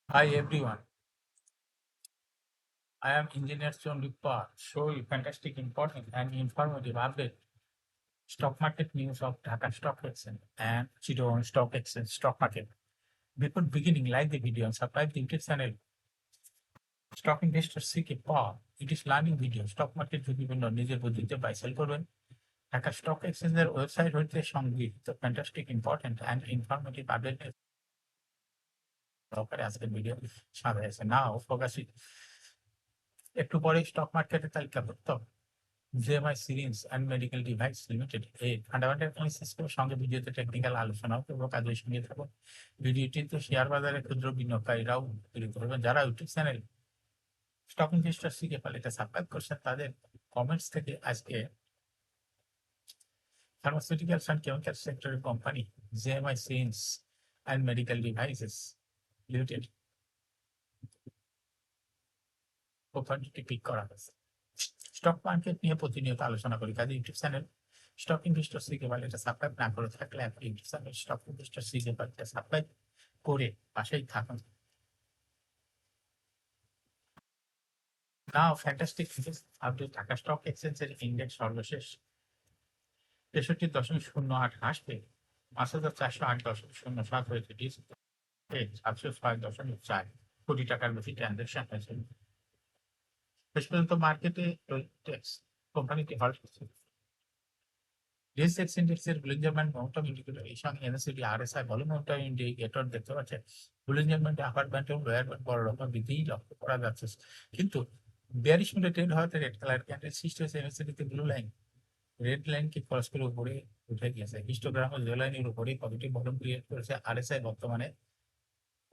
Hi everyone, I am Engineer Chondippa. Show you fantastic, important and informative update stock market news of Dhaka Stock Exchange and Chittagong Stock Exchange stock market. Before beginning, like the video and subscribe the YouTube channel. Stock Investor CK Paul. It is learning video. Stock market বিভিন্ন নিজের বুদ্ধিতে buy sell করবেন। Dhaka stock এক্সচেঞ্জের website হইতে সংগৃহীত fantastic important and informative update সহকারে আজকের video সাজা হয়েছে। নাও ফোকাস একটু পরে স্টক মার্কেটের তালিকাভুক্ত JMI syringe and medical device limited এই ফান্ডামেন্টাল অ্যানালিসিসের সঙ্গে ভিডিওতে টেকনিক্যাল আলোচনা করবো, কাজের সঙ্গে থাকুন। ভিডিওটিতে শেয়ার বাজারে ক্ষুদ্র বিনিয়োগকারীরাও তৈরি করবেন। যারা ইউটিউব চ্যানেল স্টক ইনভেস্টর শিখে ফেলে এটা সাবস্ক্রাইব করছেন, তাদের কমেন্টস থেকে আজকে ফার্মাসিউটিক্যালস অ্যান্ড কেমিক্যাল সেক্টরের company JMI syringe and medical devices limited কোম্পানিটি পিক করা হয়েছে। স্টক মার্কেট নিয়ে প্রতিনিয়ত আলোচনা করি, কাজে ইউটিউব চ্যানেল স্টক ইনভেস্টর শিখে পারলে এটা সাবস্ক্রাইব না করে থাকলে আপনি ইউটিউব চ্যানেল স্টক ইনভেস্টর শিখে পারলে এটা সাবস্ক্রাইব করে পাশেই থাকুন। Now fantastic news update, Dhaka stock এক্সচেঞ্জের ইন্ডেক্স সর্বশেষ 63.08 হ্রাস পেয়ে 5,408.07 হয়েছে। ডিসপ্লে 706.4 কোটি টাকার বেশি ট্রানজাকশন হয়েছে। শেষ পর্যন্ত মার্কেটে কোম্পানিটি হল্ট করছে। DSX ইন্ডেক্সের বুলিঞ্জার ব্যান্ড মোমেন্টাম ইন্ডিকেটর এই সঙ্গে এনএসসিটি আরএসআই ভলিউম মোমেন্টাম ইন্ডিকেটর দেখতে পাচ্ছেন। বুলিঞ্জার ব্যান্ডে আপার ব্যান্ড এবং লোয়ার ব্যান্ড বড় রকম বৃদ্ধিই লক্ষ্য করা যাচ্ছে, কিন্তু বেয়ারিশ মুডে ট্রেড হওয়াতে রেড কালার ক্যান্ডেল সৃষ্টি হয়েছে। এনএসসিটিতে ব্লু লাইন রেড লাইনকে ক্রস করে উপরে উঠে গিয়েছে। হিস্টোগ্রাম ও জেড লাইনের উপরে পজিটিভ ভলিউম ক্রিয়েট করেছে। আরএসআই বর্তমানে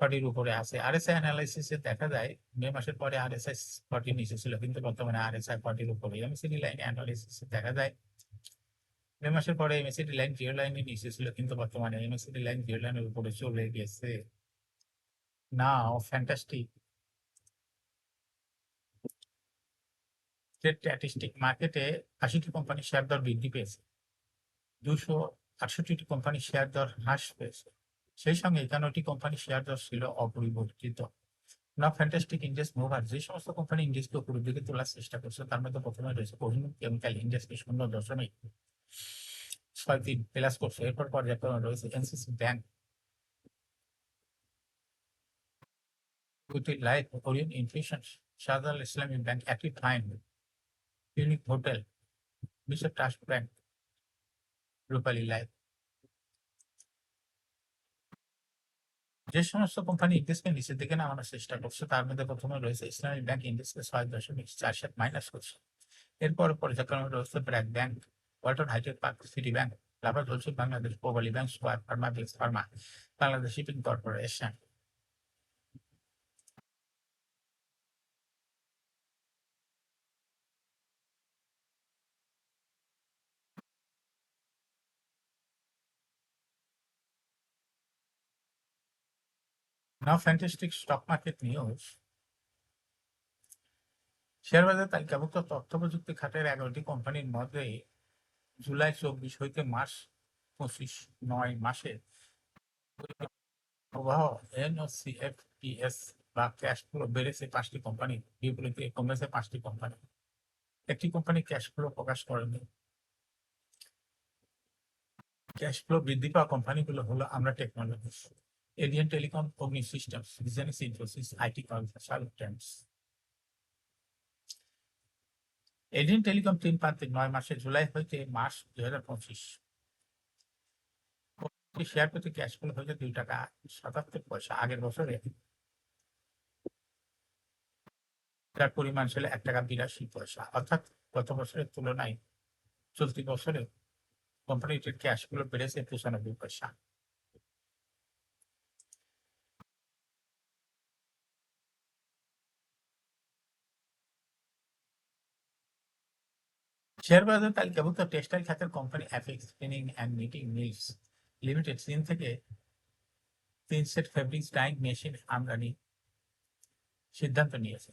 40 উপরে আছে। আরএসআই অ্যানালাইসিসে দেখা যায় মে মাসের পরে আরএসআই 40 নিচে ছিল, কিন্তু বর্তমানে আরএসআই 40 উপরে। এমএসসিডি লাইন অ্যানালাইসিসে দেখা যায় মে মাসের পরে এমএসিডি লাইন জিরো লাইনে নিচে ছিল, কিন্তু বর্তমানে এমএসিডি লাইন জিরো লাইনের উপরে চলে গেছে। নাও ফ্যান্টাস্টিক স্ট্যাটিস্টিক মার্কেটে 80টি কোম্পানির শেয়ার দর বৃদ্ধি পেয়েছে, 268টি কোম্পানির শেয়ার দর হ্রাস পেয়েছে। সেই সঙ্গে 51টি কোম্পানির শেয়ার দর ছিল অপরিবর্তিত। নাও ফ্যান্টাস্টিক ইন্ডেক্স মুভার যে সমস্ত কোম্পানি ইন্ডেক্সকে উপরের দিকে তোলার চেষ্টা করছে তার মধ্যে প্রথমে রয়েছে কোহিনুর কেমিক্যাল। ইন্ডেক্সকে 0.63 প্লাস করছে। এরপর পর্যায়ক্রমে রয়েছে NCC bank, Guti Life, Orient Infusions, Shahzal Islamic Bank, Active Fine, Unique Hotel, Bishop Trust Bank, Rupali Life। যে সমস্ত কোম্পানি ইন্ডেক্সকে নিচের দিকে নামানোর চেষ্টা করছে তার মধ্যে প্রথমে রয়েছে ইসলামিক ব্যাংক। ইন্ডেক্সকে 6.47 মাইনাস করছে। এরপর পর্যায়ক্রমে রয়েছে BRAC bank, Walton hi tech park, city bank, লাভার হচ্ছে Bangladesh, Pubali bank, square pharma, বিক্স pharma, Bangladesh shipping corporation. Now fantastic stock market news. Share বাজার তালিকাভুক্ত তথ্য প্রযুক্তি খাতের 11টি কোম্পানির মধ্যে জুলাই 24 হইতে মার্চ 25 9 মাসে প্রবাহ এনওসিএফপিএস বা ক্যাশ ফ্লো বেড়েছে 5টি কোম্পানি, বিপরীতে কমেছে 5টি কোম্পানি। একটি কোম্পানি ক্যাশ ফ্লো প্রকাশ করেনি। ক্যাশ ফ্লো বৃদ্ধি পাওয়া কোম্পানিগুলো হলো আমরা technologies, এডিয়ান telecom, Agni systems, business Infosys, IT consultant Trends. এডিয়ান telecom 3-5-9 মাসে জুলাই হইতে মার্চ 2025 শেয়ার প্রতি ক্যাশ ফ্লো হয়েছে 2 টাকা 77 পয়সা। আগের বছরে যার পরিমাণ ছিল 1 টাকা 82 পয়সা, অর্থাৎ গত বছরের তুলনায় চলতি বছরে কোম্পানিটির ক্যাশ ফ্লো বেড়েছে 95 পয়সা। শেয়ার বাজার তালিকাভুক্ত টেক্সটাইল খাতের company Apex Spinning and Knitting Mills Limited চীন থেকে 3 সেট ফেব্রিক্স ডাইং মেশিন আমদানি সিদ্ধান্ত নিয়েছে।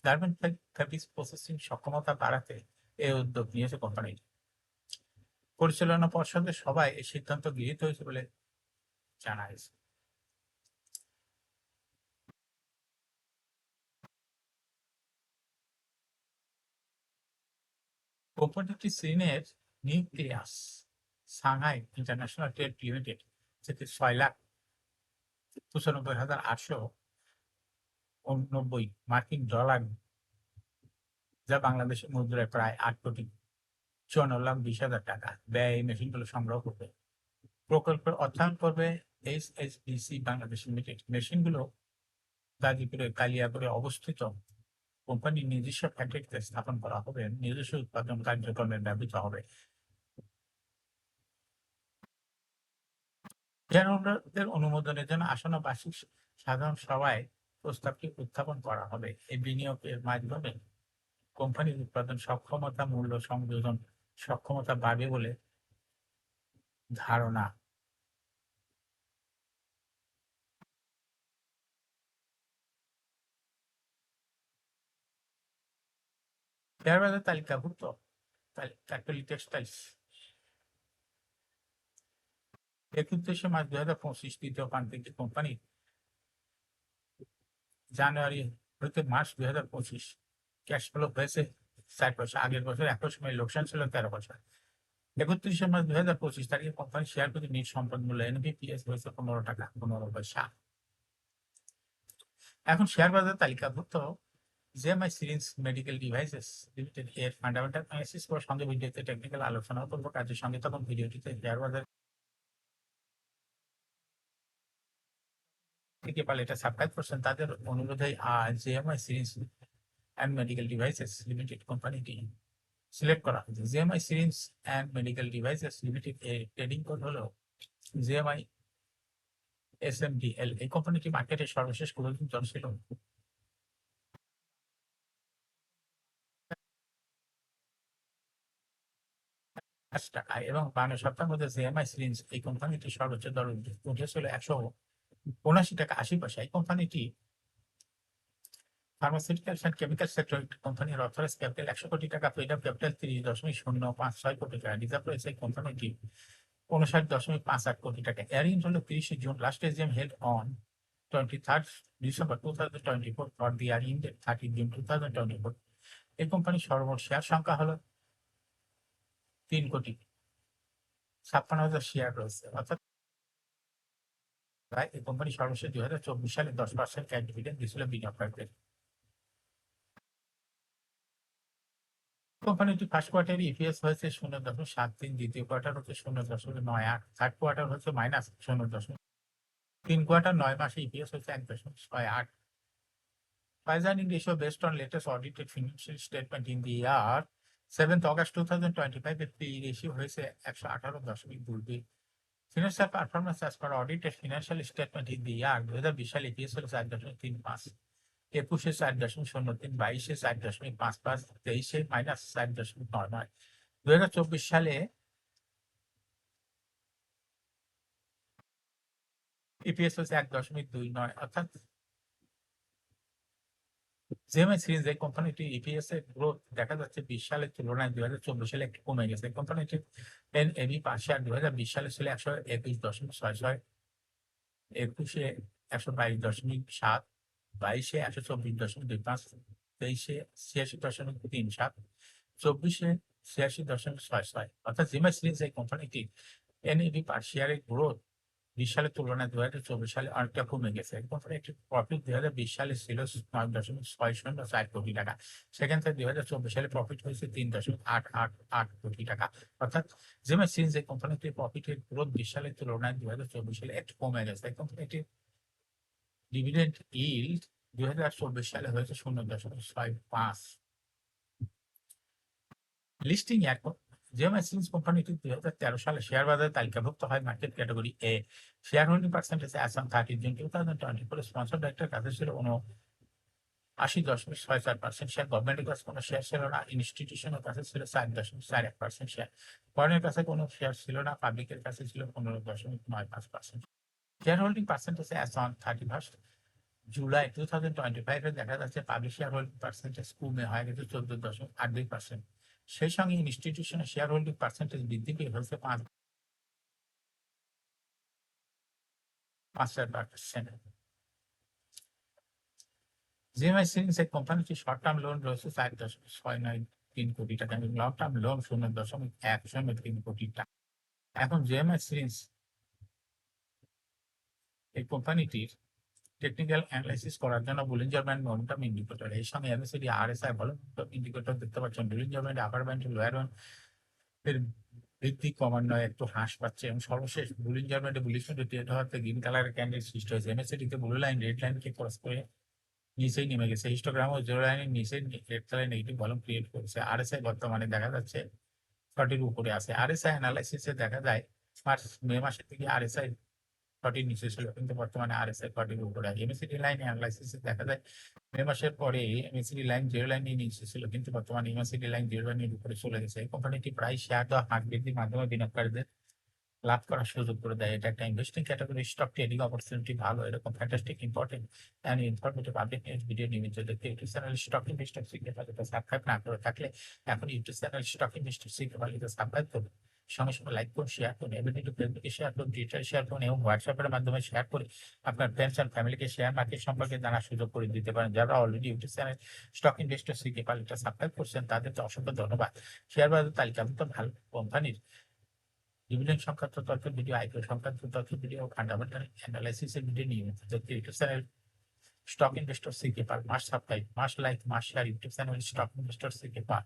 গার্মেন্ট ফেব্রিক্স প্রসেসিং সক্ষমতা বাড়াতে এই উদ্যোগ নিয়েছে কোম্পানিটি। পরিচালনা পর্ষদের সভায় এই সিদ্ধান্ত গৃহীত হয়েছে বলে জানা গেছে। কোম্পানিটি চীনের nucleus Shanghai international trade limited থেকে ৬,৯৫,৮৯৯ মার্কিন ডলার, যা বাংলাদেশের মুদ্রায় প্রায় ৮,৫৪,২০,০০০ টাকা ব্যয় এই মেশিনগুলো সংগ্রহ করবে। প্রকল্পের অর্থায়ন করবে এইচএসবিসি বাংলাদেশ লিমিটেড। মেশিনগুলো গাজীপুরে কালিয়াকৈরে অবস্থিত কোম্পানির নিজস্ব ফ্যাক্টরিতে স্থাপন করা হবে, নিজস্ব উৎপাদন কার্যক্রমে ব্যবহৃত হবে। শেয়ারহোল্ডারদের অনুমোদনের জন্য আসন্ন বার্ষিক সাধারণ সভায় প্রস্তাবটি উত্থাপন করা হবে। এই বিনিয়োগের মাধ্যমে কোম্পানির উৎপাদন সক্ষমতা, মূল্য সংযোজন সক্ষমতা বাড়বে বলে ধারণা। শেয়ার বাজার তালিকাভুক্ত ফ্যাক্টরি টেক্সটাইলস 31 মার্চ 2025 তৃতীয় প্রান্তিক কোম্পানি জানুয়ারি হতে মার্চ 2025 ক্যাশ ফ্লো হয়েছে 4 পয়সা। আগের বছর একই সময় লোকসান ছিল 13 পয়সা। 31 মার্চ 2025 তারিখে কোম্পানি শেয়ার প্রতি নিট সম্পদ মূল্য এনপিপিএস হয়েছে 15 টাকা 15 পয়সা। এখন শেয়ার বাজার তালিকাভুক্ত JMI syringe medical devices limited এর ফান্ডামেন্টাল অ্যানালিসিস করার সঙ্গে ভিডিওতে টেকনিক্যাল আলোচনা করব। কাজের সঙ্গে তখন ভিডিওটিতে শেয়ার বাজার থেকে পারলে এটা সাবস্ক্রাইব করছেন তাদের অনুরোধে JMI syringe and medical devices limited কোম্পানিটি সিলেক্ট করা হয়েছে। JMI syringe and medical devices limited এর ট্রেডিং কোড হলো জেএমআই SMDL। এই কোম্পানিটি মার্কেটে সর্বশেষ কতদিন চলছিল টাকা এবং 52 সপ্তাহের মধ্যে জেএমআই সিরিঞ্জ এই কোম্পানিটি সর্বোচ্চ দর উঠেছিল 179 টাকা 80 পয়সা। এই কোম্পানিটি ফার্মাসিউটিক্যালস অ্যান্ড কেমিক্যাল সেক্টর কোম্পানির অথরাইজ ক্যাপিটাল 100 কোটি টাকা, পেইড আপ ক্যাপিটাল 30.056 কোটি টাকা, রিজার্ভ রয়েছে এই কোম্পানিটি 59.58 কোটি টাকা। এয়ারিং হলো 30 June. Last AGM held on 23rd December 2024 for the year ended 30 June 2024। এই কোম্পানির সর্বমোট শেয়ার সংখ্যা হলো 3,56,000 শেয়ার রয়েছে। অর্থাৎ এই কোম্পানি সর্বশেষ 2024 সালে 10% ক্যাশ ডিভিডেন্ড দিয়েছিল বিনিয়োগকারীদের। কোম্পানিটি ফার্স্ট কোয়ার্টারে ইপিএস হয়েছে 0.73, দ্বিতীয় কোয়ার্টার হচ্ছে 0.98, থার্ড কোয়ার্টার হচ্ছে -0. 3 কোয়ার্টার 9 মাসে ইপিএস হচ্ছে 1.68। Pfizer ratio based on latest audited financial statement in the year 7th August 2025 এর PE রেশিও হয়েছে 118.22। Financial performance as per audited financial statement in the year 2020 সালে EPS হলো 4.35, 21-এ 4.03, 22-এ 4.55, 23-এ -4.99। 2024 সালে EPS হচ্ছে 1.29। অর্থাৎ জেএমআই সিরিজ এই কোম্পানিটি ইপিএস এর গ্রোথ দেখা যাচ্ছে 20 সালের তুলনায় 2024 সালে একটু কমে গেছে। কোম্পানিটির এনএভি পার শেয়ার 2020 সালে ছিল 121.66, 21-এ 122.7, 22-এ 124.25, 23-এ 86.37, 24-এ 86.66। অর্থাৎ জেএমআই সিরিজ এই কোম্পানিটি এনএভি পার শেয়ারের গ্রোথ 20 সালের তুলনায় 2024 সালে অনেকটা কমে গেছে। কোম্পানির একটি প্রফিট 2020 সালে ছিল 9.604 কোটি টাকা, সেখান থেকে 2024 সালে প্রফিট হয়েছে 3.888 কোটি টাকা। অর্থাৎ জেএমআই সিরিজ এই কোম্পানিটির প্রফিটের গ্রোথ 20 সালের তুলনায় 2024 সালে একটু কমে গেছে। এই কোম্পানিটির ডিভিডেন্ড ইল্ড 2024 সালে হয়েছে 0.65। লিস্টিং এখন জেএমআই সিরিজ কোম্পানিটি 2013 সালে শেয়ার বাজারে তালিকাভুক্ত হয় market category A. Share holding percentage as on 30 June 2024 sponsor director কাছে ছিল 79.64%। শেয়ার গভর্নমেন্টের কাছে কোনো শেয়ার ছিল না, ইনস্টিটিউশনের কাছে ছিল 4.4% শেয়ার, ফরেনের কাছে কোনো শেয়ার ছিল না, পাবলিকের কাছে ছিল 15.95%। Share holding percentage as on 31st July 2025 এ দেখা যাচ্ছে পাবলিক শেয়ার হোল্ডিং পার্সেন্টেজ কমে হয়ে গেছে 14.82%। সেই সঙ্গে ইনস্টিটিউশনের শেয়ার হোল্ডিং পার্সেন্টেজ বৃদ্ধি পেয়ে হয়েছে 5.5%। জেএমআই সিরিজ এই কোম্পানিটি শর্ট টার্ম লোন রয়েছে 4.69 3 কোটি টাকা এবং লং টার্ম লোন 0.1 কোটি টাকা। এখন জেএমআই সিরিজ এই কোম্পানিটির টেকনিক্যাল অ্যানালাইসিস করার জন্য বুলিঞ্জার ব্যান্ড মোমেন্টাম ইন্ডিকেটর এর সঙ্গে এমএসিডি আরএসআই ভলিউম ইন্ডিকেটর দেখতে পাচ্ছেন। Bollinger band upper band lower band এর বৃদ্ধি ক্রমান্বয়ে একটু হ্রাস পাচ্ছে এবং সর্বশেষ বুলিঞ্জার ব্যান্ডে বুলিশ মোডে ট্রেড হওয়াতে গ্রিন কালারের ক্যান্ডেল সৃষ্টি হয়েছে। এমএসিডি তে ব্লু লাইন রেড লাইনকে ক্রস করে নিচেই নেমে গেছে। হিস্টোগ্রাম ও জিরো লাইনের নিচে red colour negative volume create করেছে। আরএসআই বর্তমানে দেখা যাচ্ছে 40 উপরে আছে। আরএসআই অ্যানালাইসিসে দেখা যায় মে মাসের থেকে আরএসআই 40 নিচে ছিল, কিন্তু বর্তমানে আরএসআই 40 উপরে আছে। এমএসিডি লাইন অ্যানালাইসিসে দেখা যায় মে মাসের পরে এমএসিডি লাইন জিরো লাইনের নিচে ছিল, কিন্তু বর্তমানে এমএসিডি লাইন জিরো লাইনের উপরে চলে গেছে। এই কোম্পানিটি প্রায় শেয়ার দেওয়া হার বৃদ্ধির মাধ্যমে বিনিয়োগকারীদের লাভ করার সুযোগ করে দেয়। এটা একটা investing category. Stock trading opportunity ভালো। এরকম fantastic important and informative update news video নিয়মিত দেখতে YouTube channel stock investor secret ভ্যালিতে সাবস্ক্রাইব না করে থাকলে এখন YouTube channel stock investor secret ভ্যালিতে সাবস্ক্রাইব করুন। সঙ্গে সঙ্গে লাইক করুন, শেয়ার করুন, এভরিডে ফেসবুকে শেয়ার করুন, টুইটারে শেয়ার করুন এবং হোয়াটসঅ্যাপের মাধ্যমে শেয়ার করে আপনার ফ্রেন্ডস এন্ড ফ্যামিলিকে শেয়ার মার্কেট সম্পর্কে জানার সুযোগ করে দিতে পারেন। যারা already YouTube channel stock investor secret ভ্যালিটা সাবস্ক্রাইব করছেন তাদেরকে অসংখ্য ধন্যবাদ। শেয়ার বাজার তালিকাভুক্ত ভালো কোম্পানির ডিভিডেন্ড সংক্রান্ত তথ্য ভিডিও, আইপিও সংক্রান্ত তথ্য ভিডিও, ফান্ডামেন্টাল অ্যানালাইসিসের ভিডিও নিয়মিত দেখতে ইউটিউব চ্যানেল স্টক ইনভেস্টর সিকে পার মাস সাবস্ক্রাইব, মাস লাইক, মাস share YouTube channel stock investor সিকে পার।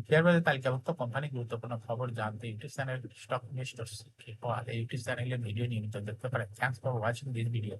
শেয়ার বাজার তালিকাভুক্ত কোম্পানি গুরুত্বপূর্ণ খবর জানতে ইউটিউব চ্যানেল স্টক ইনভেস্টর সিকে পার এই ইউটিউব চ্যানেলে ভিডিও নিয়মিত দেখতে পারেন। Thanks for watching this video.